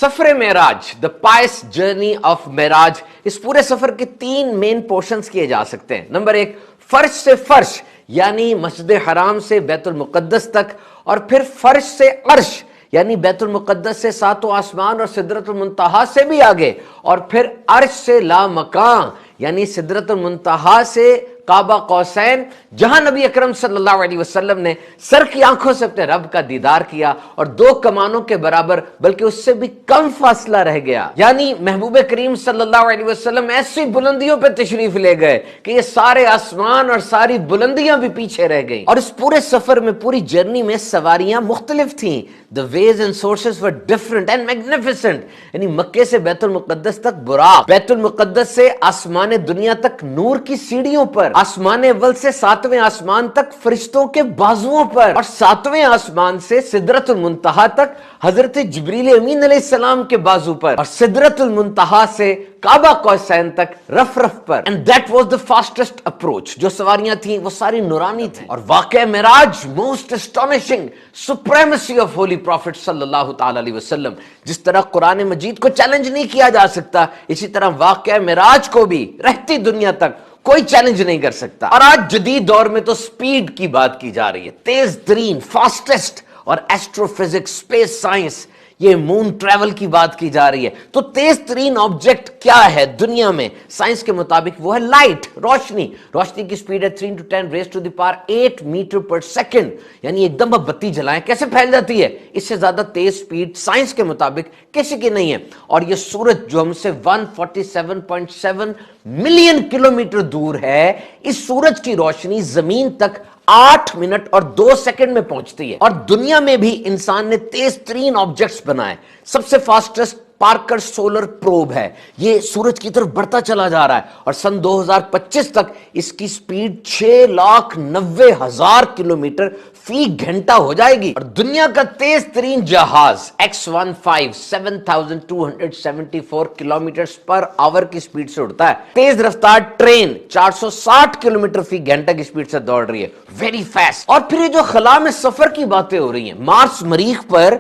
سفر معراج، دا پائس journey of معراج، اس پورے سفر کے 3 مین پورشنز کیے جا سکتے ہیں۔ نمبر 1، فرش سے فرش یعنی مسجد حرام سے بیت المقدس تک، اور پھر فرش سے عرش یعنی بیت المقدس سے 7 آسمان اور سدرۃ المنتہا سے بھی آگے، اور پھر عرش سے لامکان یعنی سدرۃ المنتہا سے کعبہ قوسین، جہاں نبی اکرم صلی اللہ علیہ وسلم نے سر کی آنکھوں سے اپنے رب کا دیدار کیا، اور 2 کمانوں کے برابر بلکہ اس سے بھی کم فاصلہ رہ گیا، یعنی محبوب کریم صلی اللہ علیہ وسلم ایسی بلندیوں پہ تشریف لے گئے کہ یہ سارے آسمان اور ساری بلندیاں بھی پیچھے رہ گئیں۔ اور اس پورے سفر میں، پوری جرنی میں سواریاں مختلف تھیں، the ways and sources were different and magnificent، یعنی مکے سے بیت المقدس تک براق، بیت المقدس سے آسمان دنیا تک نور کی سیڑھیوں پر، آسمان اول سے 7ویں آسمان تک فرشتوں کے بازوؤں پر، اور 7ویں آسمان سے سدرۃ المنتہا تک حضرت جبریل امین علیہ السلام کے بازو پر، اور سدرۃ المنتہا سے کعبہ قوسین تک رف رف پر۔ And that was the fastest approach۔ جو سواریاں تھیں وہ ساری نورانی تھیں، اور واقعہ معراج most astonishing supremacy of holy prophet صلی اللہ تعالی علیہ وسلم، جس طرح قرآن مجید کو چیلنج نہیں کیا جا سکتا، اسی طرح واقعہ معراج کو بھی رہتی دنیا تک کوئی چیلنج نہیں کر سکتا۔ اور آج جدید دور میں تو سپیڈ کی بات کی جا رہی ہے، تیز ترین، فاسٹسٹ، اور ایسٹرو فزکس، اسپیس سائنس، یہ مون ٹریول کی بات کی جا رہی ہے۔ تو تیز ترین آبجیکٹ کیا ہے دنیا میں؟ سائنس کے مطابق وہ ہے لائٹ، روشنی۔ روشنی کی سپیڈ ہے 3 × 10⁻⁸ میٹر پر سیکنڈ، یعنی ایک دم آپ بتی جلائیں کیسے پھیل جاتی ہے؟ اس سے زیادہ تیز سپیڈ سائنس کے مطابق کسی کی نہیں ہے۔ اور یہ سورج جو ہم سے 147.7 ملین کلومیٹر دور ہے، اس سورج کی روشنی زمین تک 8 منٹ اور 2 سیکنڈ میں پہنچتی ہے۔ اور دنیا میں بھی انسان نے تیز ترین آبجیکٹس بنائے۔ سب سے فاسٹسٹ پارکر سولر پروب ہے، یہ سورج کی طرف بڑھتا چلا جا رہا ہے، اور سن 2025 تک اس کی سپیڈ 6,90,000 کلومیٹر فی گھنٹہ ہو جائے گی۔ اور دنیا کا تیز ترین جہاز X-15 7,274 کلومیٹر پر آور کی سپیڈ سے اڑتا ہے۔ تیز رفتار ٹرین 460 کلومیٹر فی گھنٹہ کی سپیڈ سے دوڑ رہی ہے، ویری فاسٹ۔ اور پھر یہ جو خلا میں سفر کی باتیں ہو رہی ہیں، مارس مریخ پر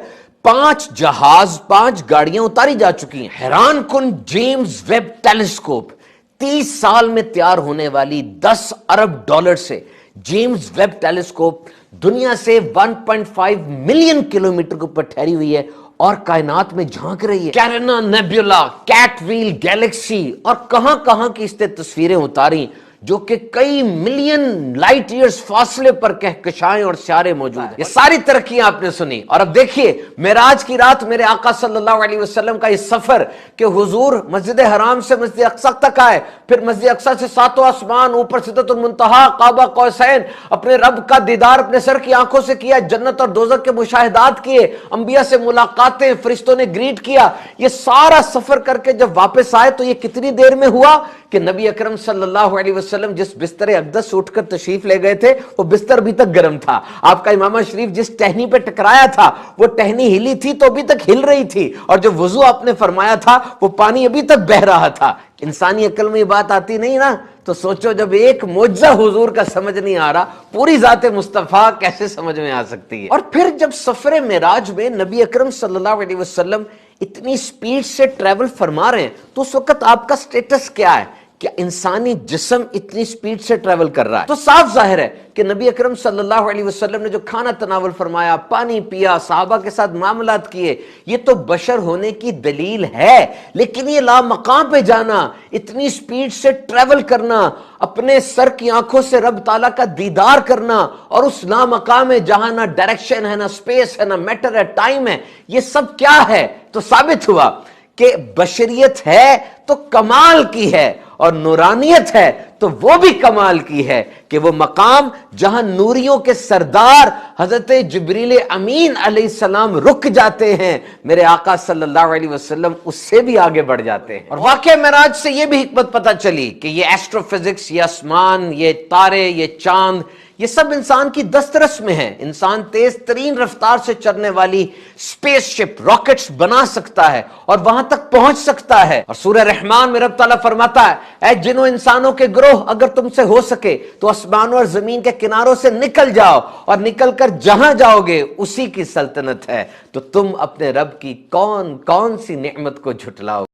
5 جہاز، 5 گاڑیاں اتاری جا چکی ہیں۔ حیران کن جیمز ویب ٹیلیسکوپ، 30 سال میں تیار ہونے والی $10 ارب سے جیمز ویب ٹیلیسکوپ دنیا سے 1.5 ملین کلومیٹر کے اوپر ٹھہری ہوئی ہے اور کائنات میں جھانک رہی ہے۔ کیرنا نیبولا، کیٹ ویل گیلیکسی، اور کہاں کہاں کی اس نے تصویریں اتاری جو کہ کئی ملین لائٹ ایئرز فاصلے پر کہکشائیں اور سیارے موجود ہیں۔ یہ ساری ترقیاں آپ نے سنی، اور اب دیکھیے معراج کی رات میرے آقا صلی اللہ علیہ وسلم کا یہ سفر کہ حضور مسجد حرام سے مسجد اقصی تک آئے، پھر مسجد اقصی سے 7 آسمان، اوپر سدرۃ المنتہا، کعبہ قوسین، اپنے رب کا دیدار اپنے سر کی آنکھوں سے کیا، جنت اور دوزخ کے مشاہدات کیے، انبیاء سے ملاقاتیں، فرشتوں نے گریٹ کیا۔ یہ سارا سفر کر کے جب واپس آئے تو یہ کتنی دیر میں ہوا کہ نبی اکرم صلی اللہ علیہ وسلم جس بستر اقدس سے اٹھ کر تشریف لے گئے تھے وہ بستر ابھی تک گرم تھا۔ آپ کا امامہ شریف جس ٹہنی پہ ٹکرایا تھا وہ ٹہنی ہلی تھی تو ابھی تک ہل رہی تھی، اور جو وضو آپ نے فرمایا تھا وہ پانی ابھی تک بہہ رہا تھا۔ انسانی عقل میں یہ بات آتی نہیں نا، تو سوچو جب ایک معجزہ حضور کا سمجھ نہیں آ رہا، پوری ذات مصطفیٰ کیسے سمجھ میں آ سکتی ہے؟ اور پھر جب سفر معراج میں نبی اکرم صلی اللہ علیہ وسلم اتنی سپیڈ سے ٹریول فرما رہے ہیں تو اس وقت آپ کا سٹیٹس کیا ہے کہ انسانی جسم اتنی سپیڈ سے ٹریول کر رہا ہے؟ تو صاف ظاہر ہے کہ نبی اکرم صلی اللہ علیہ وسلم نے جو کھانا تناول فرمایا، پانی پیا، صحابہ کے ساتھ معاملات کیے، یہ تو بشر ہونے کی دلیل ہے، لیکن یہ لامقام پہ جانا، اتنی سپیڈ سے ٹریول کرنا، اپنے سر کی آنکھوں سے رب تعالیٰ کا دیدار کرنا، اور اس لامقام میں جہاں نہ ڈائریکشن ہے، نہ سپیس ہے، نہ میٹر ہے، ٹائم ہے، یہ سب کیا ہے؟ تو ثابت ہوا کہ بشریت ہے تو کمال کی ہے، اور نورانیت ہے تو وہ بھی کمال کی ہے کہ وہ مقام جہاں نوریوں کے سردار حضرت جبریل امین علیہ السلام رک جاتے ہیں، میرے آقا صلی اللہ علیہ وسلم اس سے بھی آگے بڑھ جاتے ہیں۔ اور واقعہ معراج سے یہ بھی حکمت پتہ چلی کہ یہ ایسٹرو فزکس، یہ آسمان، یہ تارے، یہ چاند، یہ سب انسان کی دسترس میں ہے. انسان تیز ترین رفتار سے چلنے والی اسپیس شپ راکٹس بنا سکتا ہے اور وہاں تک پہنچ سکتا ہے. اور سورہ رحمان میں رب تعالیٰ فرماتا ہے اے جنوں انسانوں کے گروہ اگر تم سے ہو سکے تو آسمانوں اور زمین کے کناروں سے نکل جاؤ اور نکل کر جہاں جاؤ گے اسی کی سلطنت ہے. تو تم اپنے رب کی کون کون سی نعمت کو جھٹلاؤ